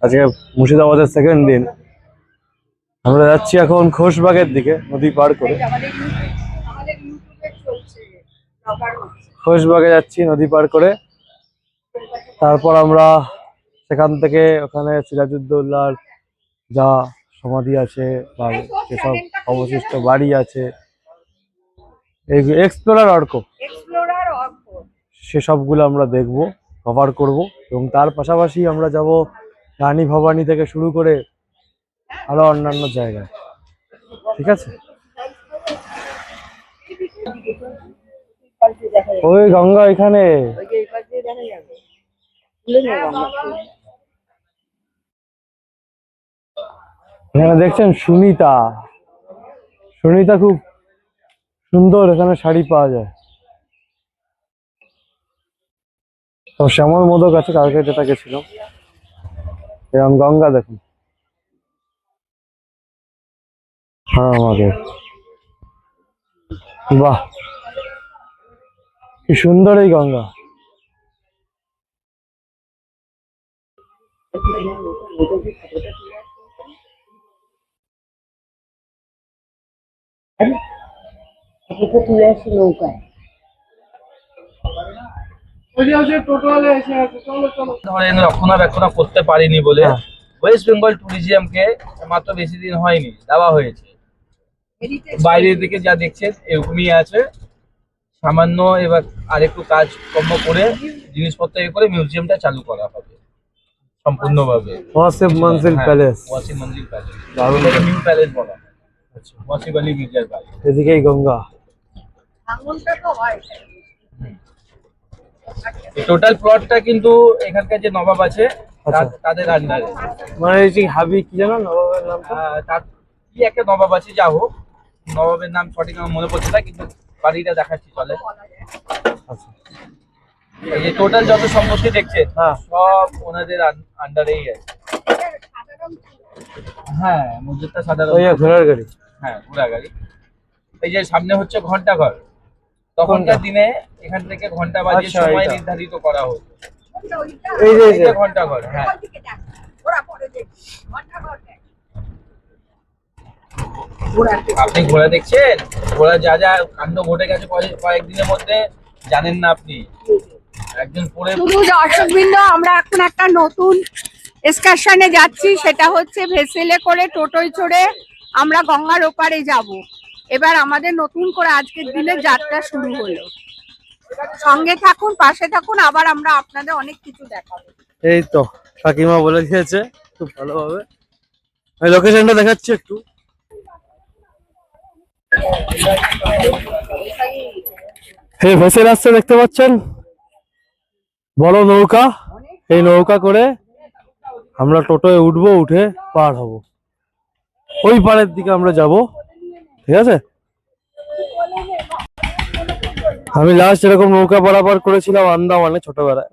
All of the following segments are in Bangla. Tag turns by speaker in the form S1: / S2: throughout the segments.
S1: আজকে মুর্শিদাবাদের সেকেন্ড দিন। আমরা যাচ্ছি এখন খোশবাগের দিকে, নদী পার করে খোশবাগে যাচ্ছি নদী পার করে। তারপর আমরা সেখান থেকে ওখানে সিরাজউদ্দৌলার যা সমাধি আছে বা যেসব অবশিষ্ট বাড়ি আছে, এক্সপ্লোরার অর্ক, সেসবগুলো আমরা দেখবো, কভার করব। এবং তার পাশাপাশি আমরা যাব রানী ভবানী থেকে শুরু করে আরো অন্যান্য জায়গায়। ঠিক আছে, ওই গঙ্গা এখানে। এখানে দেখছেন সুনিতা, সুনিতা খুব সুন্দর এখানে শাড়ি পাওয়া যায়। তো শ্যামল মোদক আছে, কালকে যেটা গেছিলাম। এরকম গঙ্গা দেখুন। হ্যাঁ, আমাদের বাহ, কি সুন্দর এই গঙ্গা।
S2: ধরেন রক্ষণাবেক্ষণ করতে পারিনি বলে ওয়েস্ট বেঙ্গল ট্যুরিজমকে মাত্র বেশি দিন হয়নি দেওয়া হয়েছে। বাইরে থেকে যা দেখছেন এরকমই আছে, সামান্য এবার আরেকটু কাজ কর্ম করে জিনিসপত্র করে মিউজিয়ামটা চালু করা হবে সম্পূর্ণভাবে।
S1: ওয়াসিফ মঞ্জিল প্যালেস,
S2: ওয়াসিম মঞ্জিল প্যালেস, নিউ প্যালেস বলা। আচ্ছা, ওয়াসিফ আলী মির্জার প্যালেস।
S1: এদিকেই গঙ্গা।
S2: টোটাল প্লটটা কিন্তু এখানকার যে নবাব আছে তাদের আন্ডারে।
S1: মানে এই যে হাবি কি জানো নবাবের নামটা,
S2: তার কি একটা নবাব আছে, যা হোক নবাবের নাম সঠিক আমার মনে পড়ছে না, কিন্তু বাড়িটা দেখাচ্ছি চলে।
S1: আচ্ছা,
S2: এই যে টোটাল যত সম্পত্তি দেখছেন সব ওনাদের আন্ডারেই আছে। হ্যাঁ, মসজিদটা সাধারণ
S1: ঘোড়ার গাড়ি।
S2: হ্যাঁ, ঘোড়া গাড়ি। এই যে সামনে হচ্ছে ঘন্টাঘর, তখনকার দিনে এখান থেকে ঘন্টা বাজিয়ে সময় নির্ধারিত করা হতো।
S1: এই যে
S2: ঘন্টাঘর। হ্যাঁ, আপনি ঘোড়া দেখছেন, ঘোড়া যা যা কাণ্ড ঘটে গেছে কয়েকদিনের মধ্যে জানেন না আপনি। একজন পরে
S3: শুধু দর্শকবৃন্দ, আমরা এখন একটা নতুন এক্সকারশনে যাচ্ছি, সেটা হচ্ছে ভেসেলে করে টোটোয় চড়ে আমরা গঙ্গার ওপারে যাব। এবার আমাদের নতুন করে আজকের দিনে যাত্রা শুরু হলো। সঙ্গে থাকুন, পাশে থাকুন, আবার আমরা আপনাদের অনেক কিছু দেখাবো।
S1: এই তো কাকিমা বলে দিয়েছে খুব ভালোভাবে। আমি লোকেশনটা দেখাচ্ছি একটু। এই ভেসেল আসছে দেখতে পাচ্ছেন, বড় নৌকা। এই নৌকা করে আমরা টোটোয় উঠবো, উঠে পার হব, ওই পাড়ের দিকে আমরা যাব। ঠিক আছে, আমি লাস্ট এরকম নৌকা পারাপার করেছিলাম আন্দামানে ছোটবেলায়,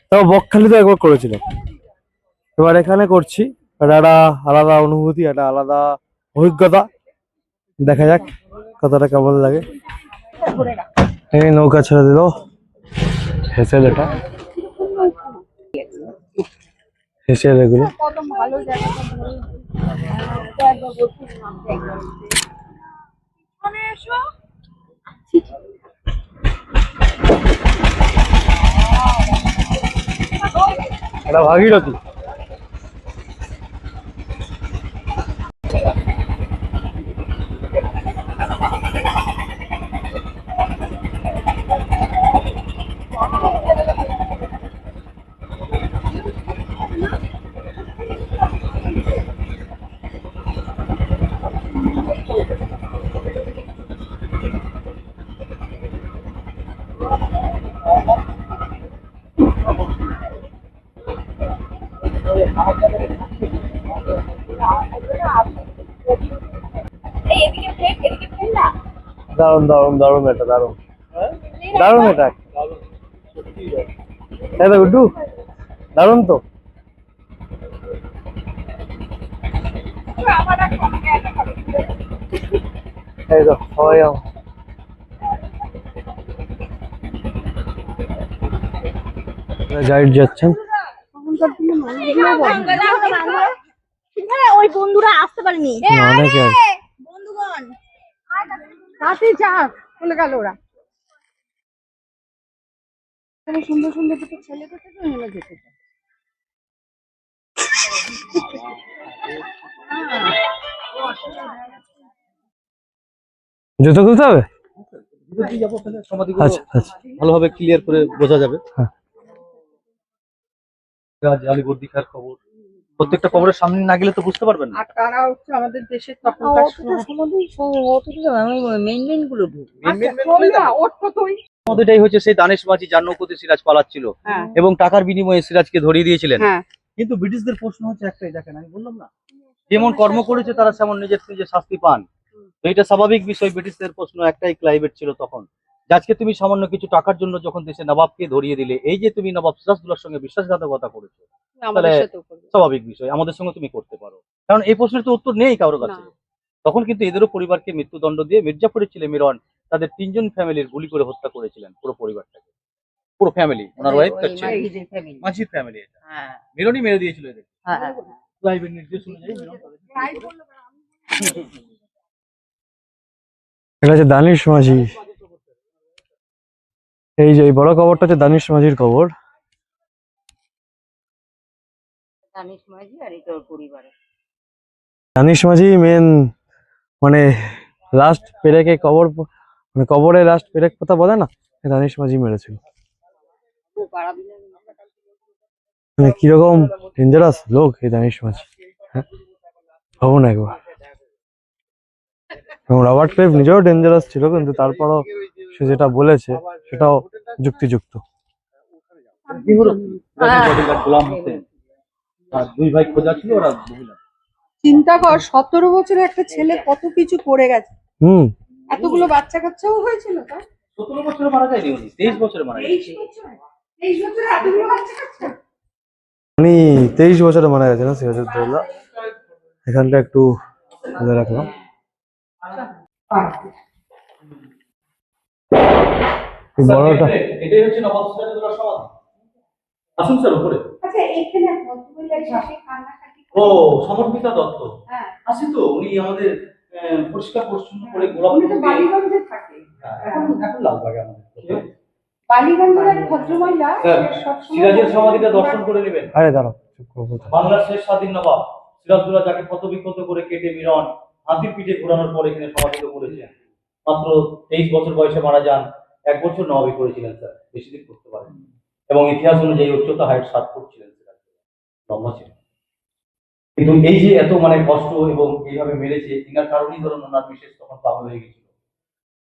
S1: তাও বকখালিতে একবার করেছিলাম। এবার এখানে করছি, এটা একটা আলাদা অনুভূতি, একটা আলাদা অভিজ্ঞতা। দেখা যাক কতটা কেমন লাগে। এই নৌকা ছেড়ে দিল হেসেল, এটা হেসেল এগুলো। এটা ভাগীরথী। দারুন দারুন দারুন, এটা দারুন দারুন, এটা গুড্ডু দারুন তো। এই তো সবাই গাইড যাচ্ছেন।
S4: ওই বন্ধুরা আসতে পারেনি।
S1: অনেকে আছে।
S4: বন্ধুগণ
S3: তাতে যা চলে গেল ওরা। সুন্দর সুন্দর দুটো ছেলে দেখে তো মনে যেতে চায়।
S1: জুতো খুলতে হবে?
S5: যদি যাবো তাহলে সমাধিগুলো
S1: আচ্ছা আচ্ছা।
S5: ভালোভাবে ক্লিয়ার করে বোঝা যাবে।
S1: হ্যাঁ।
S5: রাজ আলিবর্দি দীঘার খবর প্রত্যেকটা খবরের সামনে না গেলে তো বুঝতে পারবেন না।
S3: আর তারা হচ্ছে আমাদের দেশের তখনকার
S4: মেন মেন গুলো
S3: ওর তো তুই
S5: এটাই হচ্ছে সেই দানেশ মাঝি যার নৌকোতে সিরাজ পালাচ্ছিল
S3: হ্যাঁ
S5: এবং টাকার বিনিময়ে সিরাজকে ধরিয়ে দিয়েছিলেন।
S3: হ্যাঁ
S5: কিন্তু ব্রিটিশদের প্রশ্ন হচ্ছে একটাই, দেখেন আমি বললাম না, যেমন কর্ম করেছে তারা সেমন নিজের নিজে শাস্তি পান। তো এটা স্বাভাবিক বিষয়। ব্রিটিশদের প্রশ্ন একটাই ক্লাইমেট ছিল তখন, যে আজকে তুমি সামান্য কিছু টাকার জন্য যখন দেশে নবাবকে ধরিয়ে দিলে, এই যে তুমি নবাব সিরাজদৌল্লার সঙ্গে বিশ্বাসঘাতকতা করেছো,
S3: আমাদের
S5: তাহলে
S3: সাথেও করবে।
S5: স্বাভাবিক বিষয় আমাদের সঙ্গে তুমি করতে পারো। কারণ এই প্রশ্নের তো উত্তর নেই কারোর কাছে। তখন কিন্তু এদেরও পরিবারকে মৃত্যুদণ্ড দিয়ে মির্জাপুরের ছেলে মিরন তাদের 3জন ফ্যামিলির গুলি করে হত্যা করেছিলেন, পুরো পরিবারটাকে, পুরো ফ্যামিলি, ওনার ওয়াইফ তার ছেলে, মাঝির ফ্যামিলি। এটা মিরনই মেরে দিয়েছিল এদের। ক্লাইভের নির্দেশ অনুযায়ী মিরন তাদেরকে গুলি করে।
S1: এটা হচ্ছে দানিশ মাঝি। এই যে এই বড় কবরটা হচ্ছে দানিশ মাঝির কবর। দানিশ মাঝি মেন মানে লাস্ট পেরেকে কবর, মানে কবরে লাস্ট পেরেক কথা বলে না, দানিশ মাঝি মেরেছিল। মানে কিরকম ডেঞ্জারাস লোক এই দানিশ মাঝি, হ্যাঁ ভাবো না একবার। এবং রবার্ট ক্লাইভ নিজেও ডেঞ্জারাস ছিল, কিন্তু তারপরও সে যেটা বলেছে সেটাও যুক্তিযুক্ত।
S5: কি হলো? বডিগার্ড গোলাম হোসেন আর দুই ভাই খোঁজা ছিল, ওরা মহিলা।
S3: চিন্তা কর 17 বছরের একটা ছেলে কত কিছু করে গেছে।
S1: হুম।
S3: এতগুলো বাচ্চা কাচ্চাও হয়েছিল তার।
S5: 17 বছরে মারা যায়নি উনি, 23 বছরে মারা গেছে।
S3: 23 বছরে এতগুলো বাচ্চা কাচ্চা।
S1: উনি 23 বছরে মারা গেছে না সিরাজউদ্দৌলা। এখানটা একটু ধরে রাখলাম। এই বড়টা
S5: এটাই হচ্ছে নবাব সিরাজউদ্দৌলার সমাধি। আসুন স্যার উপরে।
S3: আচ্ছা এখানে ভদ্রমহিলা এসে কান্নাকাটি
S5: ও সমর্পিতা দত্ত।
S3: হ্যাঁ
S5: আছে তো, উনি আমাদের পরিষ্কার পরিচ্ছন্ন করে গোলাপ
S3: উনি তো
S5: ফুল দিয়ে-
S3: বালিগঞ্জে থাকে।
S5: এখন লালবাগে আমাদের।
S3: বালিগঞ্জের এক ভদ্রমহিলা
S5: স্যার,
S3: সে সবসময়
S5: সিরাজের সমাধিটা দর্শন করে নেবেন।
S1: আরে দাঁড়াও, চুপ করো বলতে।
S5: বাংলার শেষ স্বাধীন নবাব সিরাজদৌল্লা যাকে ক্ষত বিক্ষত করে কেটে মিরন হাতির পিঠে ঘোরানোর পর এখানে সমাধিত করেছেন। মাত্র 23 বছর বয়সে মারা যান। 1 বছর নবাবি করেছিলেন স্যার, বেশি দিন করতে পারেন। এবং ইতিহাস অনুযায়ী উচ্চতা হাইট 7 ফুট ছিলেন, লম্বা ছিলেন। কিন্তু এই যে এত মানে কষ্ট এবং এইভাবে মেরেছে, এনার কারণেই ধরুন ওনার বিশেষ তখন পাগল হয়ে গেছিল।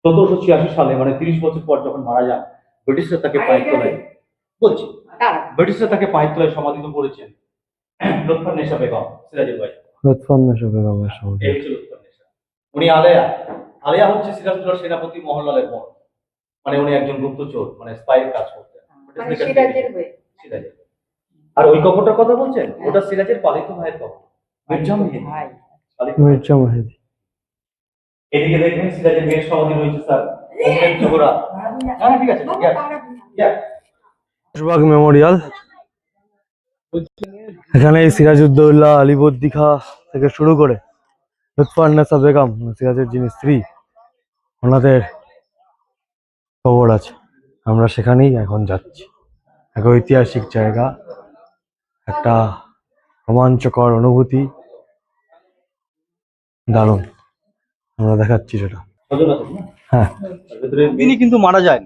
S5: 1786 সালে মানে 30 বছর পর যখন মারা যান, ব্রিটিশরা তাকে পায়ের তলায় বলছি ব্রিটিশরা তাকে পায়ের তলায় সমাধিত করেছেন। লুৎফান্নেসা বেগম, সিরাজের ভাই।
S1: লুৎফান্নেসা বেগমের সমাধি।
S5: এই হচ্ছে লুৎফান্নেসা। উনি আলেয়া। আলেয়া হচ্ছে সিরাজদৌল্লার সেনাপতি মহল্লালের বোন। মানে উনি একজন গুপ্তচর, মানে স্পাইয়ের কাজ করতেন।
S3: সিরাজের হয়ে।
S5: সিরাজের। আর ওই কবরটার কথা বলছেন, ওটা সিরাজের পালিত ভাইয়ের কবর, মির্জা মেহেদী। পালিত ভাই।
S1: মির্জা মেহেদী।
S5: এদিকে দেখবেন সিরাজের মেয়ের সমাধি রয়েছে স্যার, ওমরের জোহরা। হ্যাঁ ঠিক আছে,
S1: বাগ মেমোরিয়াল। এখানে সিরাজউদ্দৌলা, আলিবর্দি খাঁ থেকে শুরু করে লুৎফান্নেসা বেগম, সিরাজের যিনি স্ত্রী, ওনাদের কবর আছে। আমরা সেখানেই এখন যাচ্ছি। এক ঐতিহাসিক জায়গা, একটা রোমাঞ্চকর অনুভূতি, দারুণ। আমরা দেখাচ্ছি সেটা। হ্যাঁ,
S5: তিনি কিন্তু মারা যান,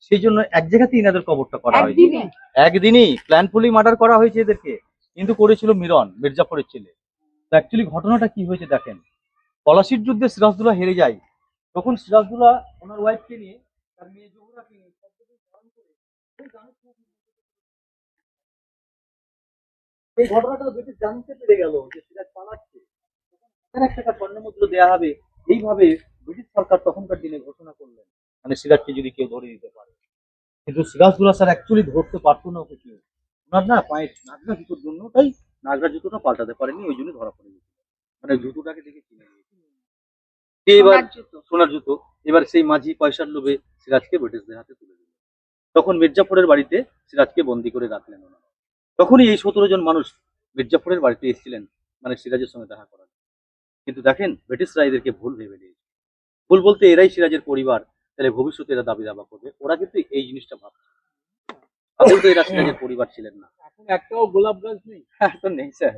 S5: সেই জন্য এক জায়গাতেই এনাদের কবরটা করা হয়েছে।
S3: একদিনে
S5: একদিনই প্ল্যানফুলি মার্ডার করা হয়েছে এদেরকে, কিন্তু করেছিল মিরন, মির্জাফরের ছেলে। তো অ্যাকচুয়ালি ঘটনাটা কি হয়েছে দেখেন। পলাশির যুদ্ধে সিরাজদৌল্লা হেরে যায়, তখন সিরাজদৌল্লা ওনার ওয়াইফকে নিয়ে, তার মেয়ে জোহরাকে নিয়ে এই ঘটনাটা ব্রিটিশ জানতে পেরে গেল যে সিরাজ পালাচ্ছে, তখন 1,000 টাকা স্বর্ণমুদ্রা দেওয়া হবে। এইভাবে ব্রিটিশ সরকার তখনকার দিনে ঘোষণা করলেন, মানে সিরাজকে যদি কেউ ধরে দিতে পারে। কিন্তু সিরাজদৌল্লা স্যার অ্যাকচুয়ালি ধরতে পারতো না ওকে কেউ। ওনার না পায়ের নাগরা জুতোর জন্য, তাই নাগরা জুতোটা পাল্টাতে পারেনি, ওই জন্য ধরা পড়ে গেছে। মানে জুতোটাকে দেখে কিনে নিয়েছে। এবার সোনার জুতো। এবার সেই মাঝি পয়সার লোভে সিরাজকে ব্রিটিশদের হাতে তুলে দিল। তখন মির্জাফরের বাড়িতে সিরাজকে বন্দি করে রাখলেন ওনারা। তখনই এই 17 জন মানুষ মির্জাফরের বাড়িতে এসেছিলেন মানে সিরাজের সঙ্গে দেখা করার। কিন্তু দেখেন ব্রিটিশরা এদেরকে ভুল ভেবে নিয়েছে। ভুল বলতে এরাই সিরাজের পরিবার, তাহলে ভবিষ্যতে এরা দাবি দাবা করবে। ওরা কিন্তু এই জিনিসটা ভাবছে, আদৌ তো এরা সিরাজের পরিবার ছিলেন না।
S2: এখন একটাও গোলাপ গাছ নেই।
S5: হ্যাঁ, তো নেই স্যার,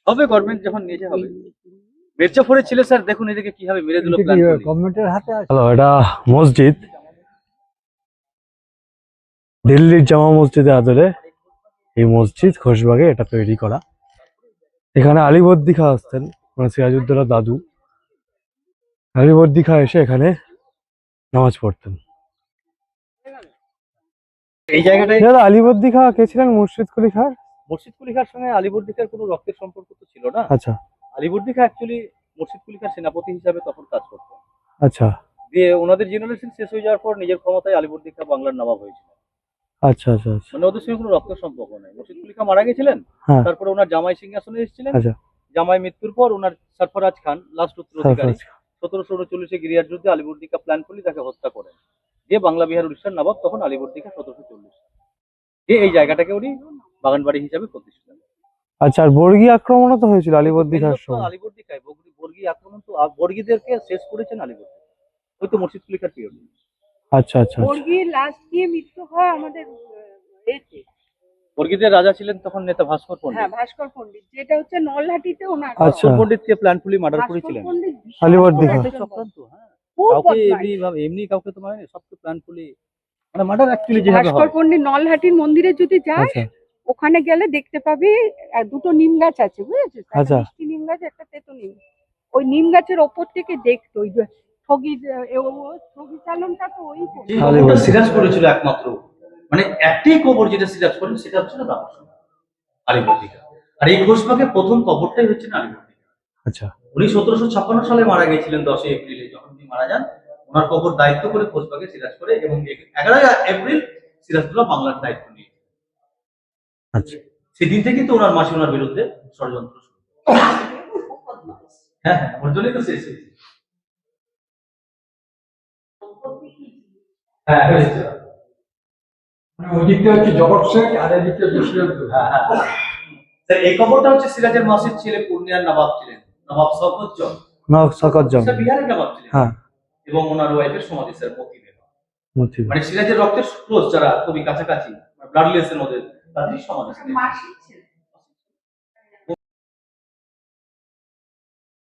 S5: হবে গভর্নমেন্ট যখন নিয়েছে হবে। মির্জাফরের ছেলে স্যার দেখুন এদিকে কিভাবে মেরে দিল প্ল্যান করে।
S6: গভর্নমেন্টের হাতে আছে।
S1: হ্যালো, এটা মসজিদ, দিল্লির জামা মসজিদের আদলে এই মসজিদ খোশবাগে এটা তৈরি করা। এখানে আলীবর্দী খাঁ আসতেন, মানে সিরাজউদ্দৌলার দাদু। আলীবর্দী খাঁ এসে এখানে নামাজ পড়তেন।
S5: এই জায়গাটায়
S1: দাদা, আলীবর্দী খাঁ কে ছিলেন? মুর্শিদ কুলি খাঁ।
S5: মুর্শিদ কুলি খাঁর সঙ্গে আলীবর্দী খাঁর কোনো রক্তের সম্পর্ক তো ছিল না।
S1: আচ্ছা
S5: আলীবর্দী খাঁ অ্যাকচুয়ালি মুর্শিদ কুলি খাঁর সেনাপতি হিসাবে তখন কাজ করতেন।
S1: আচ্ছা
S5: দিয়ে ওনাদের জেনারেশন শেষ হয়ে যাওয়ার পর নিজের ক্ষমতায় আলীবর্দী খাঁ বাংলার নবাব হয়েছিল।
S1: আচ্ছা আচ্ছা আচ্ছা
S5: মানে ওদের সঙ্গে কোনো রক্তের সম্পর্ক নেই। মুর্শিদ কুলি খাঁ মারা গেছিলেন,
S1: হ্যাঁ।
S5: তারপরে ওনার জামাই সিংহাসনে এসেছিলেন।
S1: আচ্ছা
S5: জামাই মৃত্যুর পর ওনার সরফরাজ খান লাস্ট উত্তরাধিকারী
S1: আচ্ছা
S5: 1739 গিরিয়ার যুদ্ধে আলীবর্দী খাঁ প্ল্যান করলে তাকে হত্যা করেন। দিয়ে বাংলা বিহার উড়িষ্যার নবাব তখন আলীবর্দী খাঁ 1740। দিয়ে এই জায়গাটাকে উনি বাগানবাড়ি হিসাবে প্রতিষ্ঠা করেন।
S1: আচ্ছা। আর বর্গী আক্রমণও তো হয়েছিল আলীবর্দী খাঁর সময়।
S5: আলীবর্দী খাঁ বর্গী আক্রমণ তো বর্গীদেরকে শেষ করেছেন আলীবর্দী। ওই তো মুর্শিদ কুলি খাঁর পিরিয়ড।
S1: আচ্ছা আচ্ছা আচ্ছা।
S3: বর্গীর লাস্ট দিয়ে মৃত্যু হয় আমাদের এতে।
S5: বর্গীদের রাজা ছিলেন তখন নেতা ভাস্কর পণ্ডিত।
S3: হ্যাঁ, ভাস্কর পণ্ডিত, যেটা হচ্ছে নলহাটিতে ওনার।
S1: আচ্ছা।
S5: ভাস্কর পণ্ডিতকে প্ল্যানফুলি মার্ডার
S3: ভাস্কর
S5: করেছিলেন।
S3: পণ্ডিত বিশাল
S1: আলীবর্দী
S3: বড়
S1: খাঁ।
S3: একজন
S5: চক্রান্ত, হ্যাঁ।
S3: খুব
S5: কাউকে
S3: বদমাইশ।
S5: এমনি কাউকে তো মানে সবকে প্ল্যানফুলি মানে মার্ডার অ্যাকচুয়ালি যেভাবে
S3: ভাস্কর
S5: হয়।
S3: পণ্ডিত নলহাটির মন্দিরে যদি যায়,
S1: আচ্ছা
S3: ওখানে গেলে দেখতে পাবি দুটো নিম গাছ আছে, বুঝেছিস? একটা
S1: আচ্ছা।
S3: মিষ্টি নিম গাছ, একটা তেতো নিম। ওই নিম গাছের ওপর থেকে দেখতো ওই যে ঠগি চালনটা তো ওই করতো।
S5: যে কবরটা সিরাজ করেছিল একমাত্র, মানে একটাই কবর যেটা সিরাজ করেন সেটা হচ্ছে না আলীবর্দী খাঁ। আর এই খোশবাগে প্রথম কবরটাই হচ্ছে না আলীবর্দী খাঁ।
S1: আচ্ছা।
S5: উনি 1756 সালে মারা গেছিলেন 10 এপ্রিলে। যখন উনি মারা যান ওনার কবর দায়িত্ব করে খোশবাগে সিরাজ করে এবং 11 এপ্রিল সিরাজদৌল্লা বাংলার দায়িত্ব নিয়ে।
S1: আচ্ছা।
S5: সেদিন থেকে তো ওনার মাসি ওনার বিরুদ্ধে ষড়যন্ত্র শুরু। হ্যাঁ, ওর জন্যই তো শেষ হয়েছে। হ্যাঁ, হয়েছে।
S6: ওই দিকটা হচ্ছে জগৎ শেখ আর এই দিকটা হচ্ছে সিরাজদৌল্লা।
S5: হ্যাঁ হ্যাঁ। স্যার এই কবরটা হচ্ছে সিরাজের মাসির ছেলে পূর্ণিয়ার নবাব ছিলেন, নবাব শওকত জং।
S1: শওকত জং।
S5: বিহারের নবাব ছিলেন।
S1: হ্যাঁ।
S5: এবং ওনার ওয়াইফের সমাধি স্যার মতিবে।
S1: মতিবে।
S5: মানে সিরাজের রক্তের ক্লোজ যারা খুবই কাছাকাছি ব্লাড রিলেশনের মধ্যে তাদেরই সমাধি ছিলেন।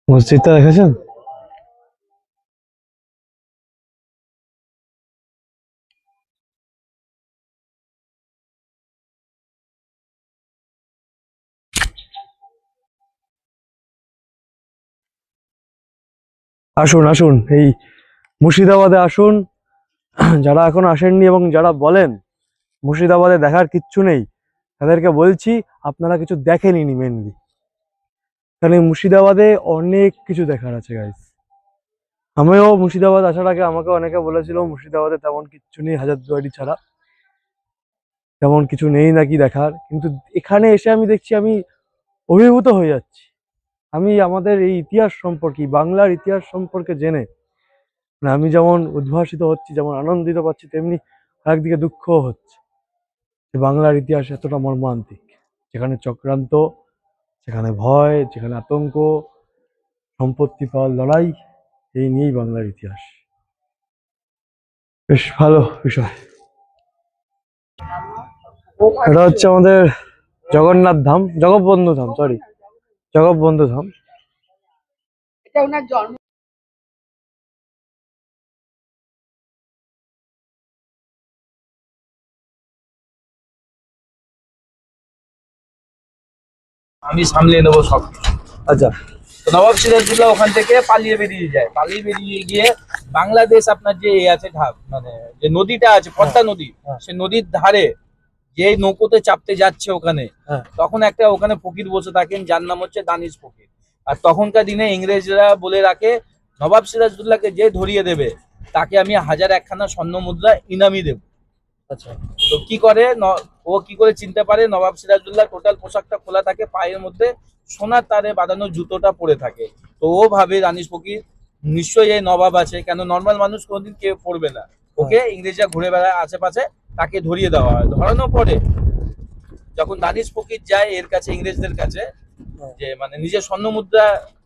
S1: মসজিদটা দেখেছেন? আসুন আসুন, এই মুর্শিদাবাদে আসুন। যারা এখন আসেননি এবং যারা বলেন মুর্শিদাবাদে দেখার কিচ্ছু নেই, তাদেরকে বলছি আপনারা কিছু দেখেননি মেনলি। কারণ এই মুর্শিদাবাদে অনেক কিছু দেখার আছে গাইস। আমিও মুর্শিদাবাদ আসার আগে আমাকে অনেকে বলেছিল মুর্শিদাবাদে তেমন কিচ্ছু নেই, হাজারদুয়ারি ছাড়া তেমন কিছু নেই নাকি দেখার। কিন্তু এখানে এসে আমি দেখছি, আমি অভিভূত হয়ে যাচ্ছি। আমি আমাদের এই ইতিহাস সম্পর্কে, বাংলার ইতিহাস সম্পর্কে জেনে মানে আমি যেমন উদ্ভাসিত হচ্ছি, যেমন আনন্দিত পাচ্ছি, তেমনি আরেকদিকে দুঃখও হচ্ছে যে বাংলার ইতিহাস এতটা মর্মান্তিক, যেখানে চক্রান্ত, যেখানে ভয়, যেখানে আতঙ্ক, সম্পত্তি পাওয়ার লড়াই, এই নিয়েই বাংলার ইতিহাস। বেশ ভালো বিষয়। এটা হচ্ছে আমাদের জগন্নাথ ধাম, জগবন্ধু ধাম, সরি জগবন্ধু ধাম।
S3: এটা ওনার জন্ম।
S2: আমি সামলে নেবো সব।
S1: আচ্ছা।
S2: তো নবাব সিরাজদৌল্লা ওখান থেকে পালিয়ে বেরিয়ে যায়। পালিয়ে বেরিয়ে গিয়ে বাংলাদেশ আপনার যে আছে মানে যে নদীটা আছে পদ্মা নদী, সে নদীর ধারে যে নৌকোতে চাপতে যাচ্ছে ওখানে, তখন একটা ওখানে ফকির বসে থাকেন যার নাম হচ্ছে দানিশ ফকির। আর তখনকার দিনে ইংরেজরা বলে রাখে নবাব সিরাজদৌল্লাকে যে ধরিয়ে দেবে তাকে আমি 1001খানা স্বর্ণ মুদ্রা ইনামি দেব।
S1: আচ্ছা।
S2: তো কি করে ও কি করে চিনতে পারে? নবাব সিরাজদৌল্লাহ টোটাল পোশাকটা খোলা থাকে, পায়ের মধ্যে সোনার তারে বাঁধানো জুতোটা পরে থাকে। তো ও ভাবে দানিশ ফকির নিশ্চয়ই এই নবাব আছে, কেন নর্মাল মানুষ কোনোদিন কেউ পড়বে না। ওকে ইংরেজরা ঘুরে বেড়ায় আশেপাশে, তাকে ধরিয়ে দেওয়া হয়। ধরানোর পরে যখন দানিশ ফকির যায় এর কাছে, ইংরেজদের কাছে, যে মানে নিজের স্বর্ণ মুদ্রা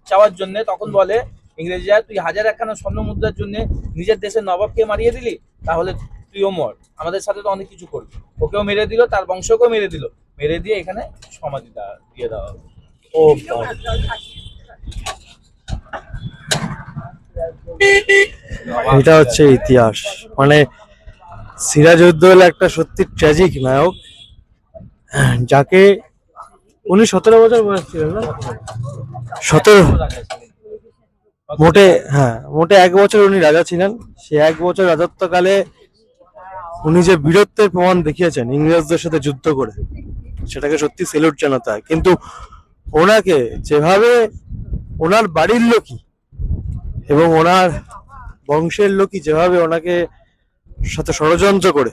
S2: চাওয়ার জন্য, তখন বলে ইংরেজরা, তুই 1001খানা স্বর্ণ মুদ্রার জন্য নিজের দেশের নবাবকে মারিয়ে দিলি, তাহলে তুইও মর, আমাদের সাথে তো অনেক কিছু করবি। ওকেও মেরে দিল, তার বংশকেও মেরে দিল, মেরে দিয়ে এখানে সমাধি দিয়ে দেওয়া হলো।
S1: ও বাবা। এটা হচ্ছে ইতিহাস। মানে সিরাজউদ্দৌলা একটা সত্যি ট্র্যাজিক নায়ক, যাকে উনি 17 বছর বয়স ছিলেন না? 17, মোটে, হ্যাঁ মোটে 1 বছর উনি রাজা ছিলেন। সে 1 বছর রাজত্বকালে উনি যে বীরত্বের প্রমাণ দেখিয়েছেন ইংরেজদের সাথে যুদ্ধ করে, সেটাকে সত্যি সেলুট জানাতে হয়। কিন্তু ওনাকে যেভাবে ওনার বাড়ির লোকই এবং ওনার বংশের লোকই যেভাবে ওনাকে সাথে ষড়যন্ত্র করে,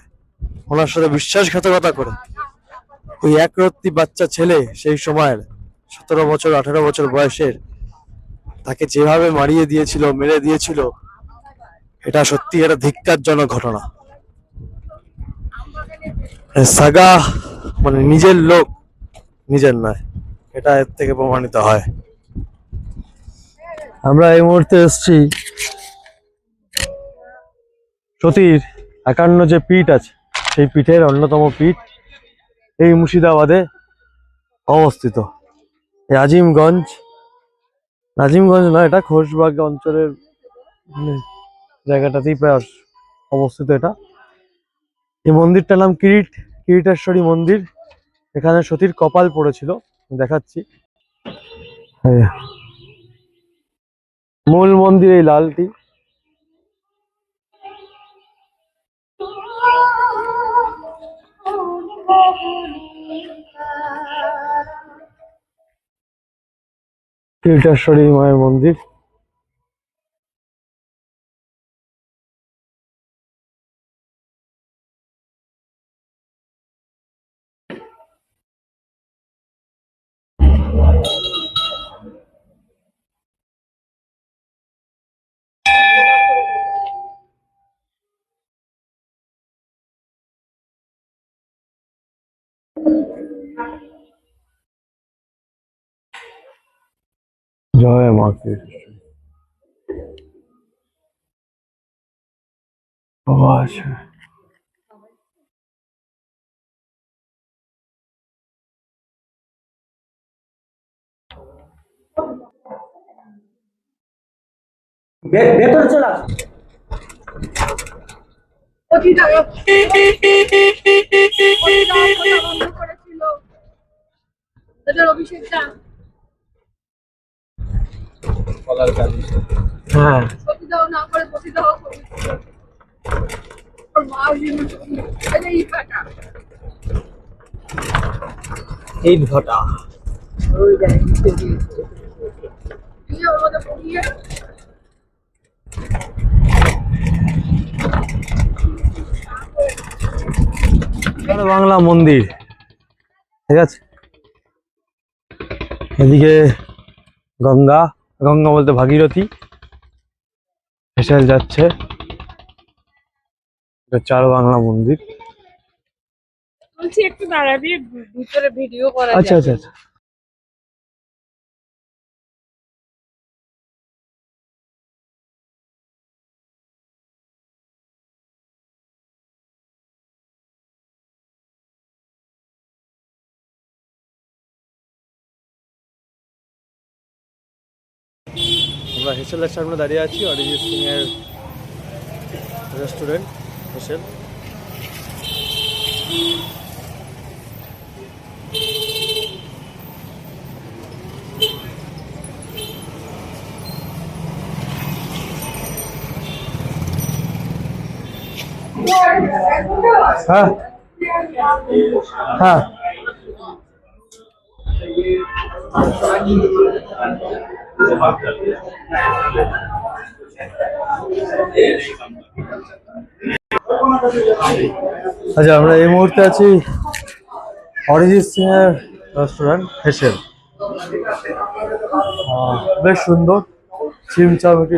S1: ওনার সাথে বিশ্বাসঘাতকতা করে, ওই একরত্তি বাচ্চা ছেলে সেই সময়ের 17 বছর 18 বছর বয়সের, তাকে যেভাবে মারিয়ে দিয়েছিল, মেরে দিয়েছিল, এটা সত্যি একটা ধিক্কারজনক ঘটনা। সাগা মানে নিজের লোক নিজের নয়, এটা এর থেকে প্রমাণিত হয়। আমরা এই মুহূর্তে এসেছি সতীর 51 যে পীঠ আছে, সেই পীঠের অন্যতম পীঠ এই মুর্শিদাবাদে অবস্থিত। এই আজিমগঞ্জ, নাজিমগঞ্জ নয়, এটা খোশবাগ অঞ্চলের মানে জায়গাটাতেই প্রায় অবস্থিত এটা। এই মন্দিরটার নাম কিরিটেশ্বরী মন্দির। এখানে সতীর কপাল পড়েছিল, দেখাচ্ছি। এই মূল মন্দির, এই লালটি। কিরিটেশ্বরী মায়ের মন্দির। জয় মা কিরিটেশ্বরী। বাবা আছে।
S5: ভেতরে চলে আসো।
S2: কলার কাজ।
S1: হ্যাঁ, ইট ভাটা। বাংলা মন্দির, ঠিক আছে। এদিকে গঙ্গা, গঙ্গা বলতে ভাগীরথী ভেসে যাচ্ছে। এটা চার বাংলা মন্দির।
S3: বলছি একটু দাঁড়াবি, ভিতরে ভিডিও করা
S1: আচ্ছা আচ্ছা আচ্ছা। আমরা হেসেলের সামনে দাঁড়িয়ে আছি, অরিজিৎ সিং এর রেস্টুরেন্ট হেসেল। হ্যাঁ হ্যাঁ, আচ্ছা আমরা এই মুহূর্তে আছি অরিজিৎ সিং এর রেস্টুরেন্ট হেসেল। বেশ সুন্দর চিমচামিটি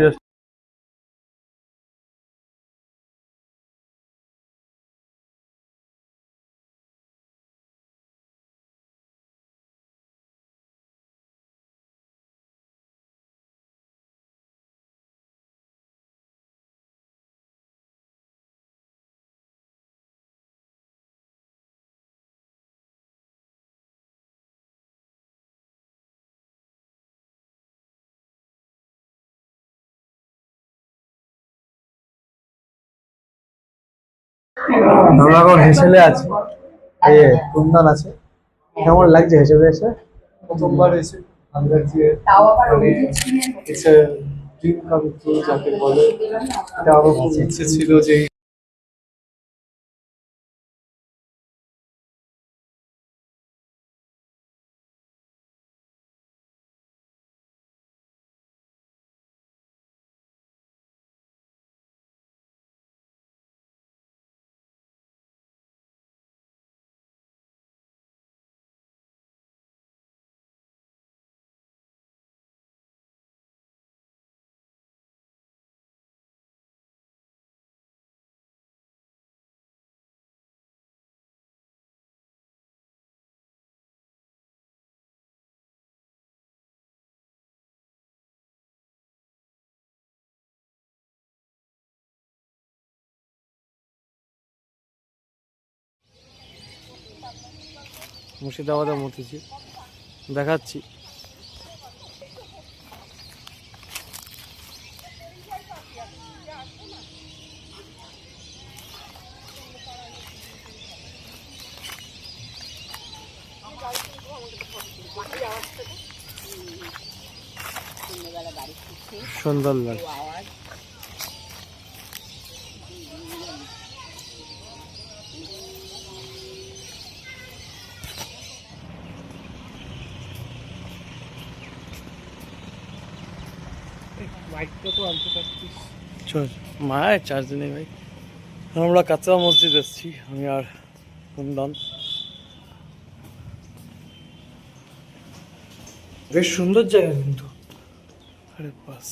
S1: আমরা এখন হেসেলে আছি, কুন্দন আছে। কেমন লাগছে হেসেলে এসে?
S7: প্রথমবার এসে ভালো লাগছে। মানে এসে ড্রিম কাম ট্রু যাকে বলে, এটা আমার খুব ইচ্ছে ছিল যে
S1: মুর্শিদাবাদের মতিঝিল দেখাচ্ছি। সুন্দর লাগছে। চল মায়ের চার্জ নেই ভাই। আমরা কাঁচা মসজিদ এসেছি, আমি আর কুন্দন। বেশ সুন্দর জায়গা কিন্তু। আরে বাস,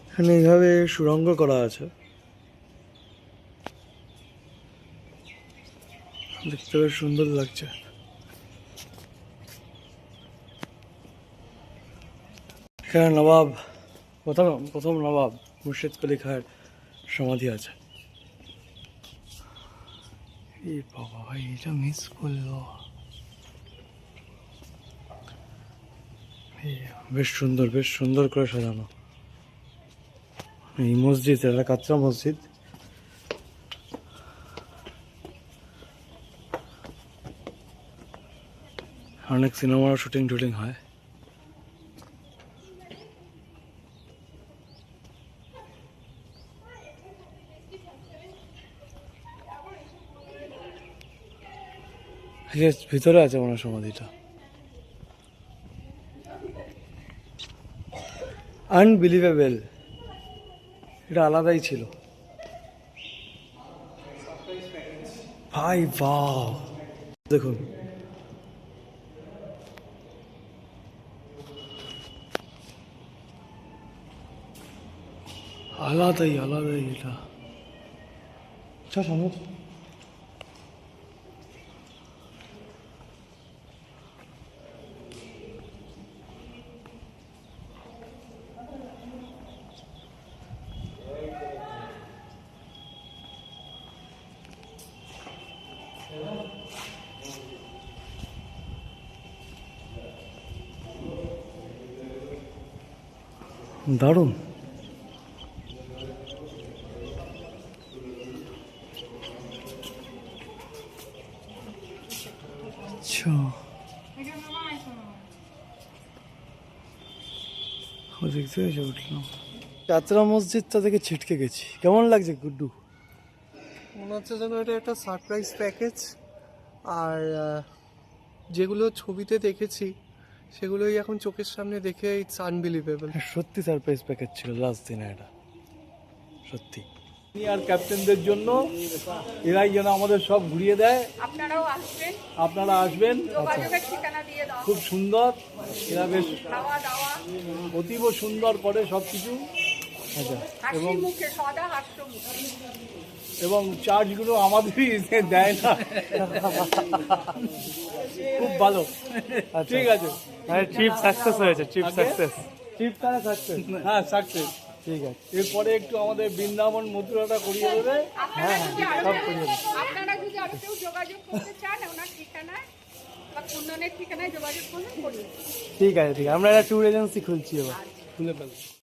S1: এখানে এইভাবে সুড়ঙ্গ করা আছে, দেখতে বেশ সুন্দর লাগছে। এখানে নবাব, প্রথম নবাব মুর্শিদ কুলি খাঁর সমাধি আছে। এই বাবা ভাই, এটা মিস করলো। বেশ সুন্দর, বেশ সুন্দর করে সাজানো এই মসজিদ। এটা কাঁচরা মসজিদ। অনেক সিনেমার শুটিং টুটিং হয়। ভিতরে আছে মনে হয় সমাধিটা। আনবিলিভেবল, এটা আলাদাই ছিল ভাই। বাহ, দেখুন আলাদাই আলাদাই এটা। আচ্ছা সামনে দারুণ। আচ্ছা, দেখতে এসে উঠলাম। কাতরা মসজিদটা থেকে ছিটকে গেছি। কেমন লাগছে গুড্ডু?
S7: মনে হচ্ছে যেন এটা একটা সারপ্রাইজ প্যাকেজ। আর যেগুলো ছবিতে দেখেছি সেগুলোই এখন চোখের সামনে দেখে ইটস আনবিলিভেবল।
S1: সত্যি সারপ্রাইজ প্যাকেজ ছিল লাস্ট দিনে এটা, সত্যি।
S8: আর ক্যাপ্টেনদের জন্য এরাই যেন আমাদের সব ঘুরিয়ে দেয়।
S3: আপনারাও আসবেন,
S8: আপনারা আসবেন,
S3: যোগাযোগের ঠিকানা দিয়ে দাও।
S8: খুব সুন্দর। এরা বেশ
S3: খাওয়া দাওয়া
S8: অতীব সুন্দর করে সব কিছু।
S1: আচ্ছা,
S3: হাসি মুখে, সদা হাস্য মুখে।
S8: এবং চার্জগুলো আমাদেরই দেয় না, খুব ভালো। ঠিক আছে,
S1: ট্রিপ সাকসেস হয়েছে, ট্রিপ সাকসেস।
S8: ট্রিপ তারা সাকসেস। হ্যাঁ সাকসেস।
S1: ঠিক আছে,
S8: এরপরে একটু আমাদের বৃন্দাবন মথুরাটা করিয়ে দেবে।
S3: আপনারা যদি আরো কেউ যোগাযোগ করতে চান ওনার ঠিকানা বা কুন্দনের ঠিকানায় যোগাযোগ করলে করিয়ে দেবো।
S1: ঠিক আছে, ঠিক আছে, আমরা একটা ট্যুর এজেন্সি খুলছি এবার, খুলে ফেলবো।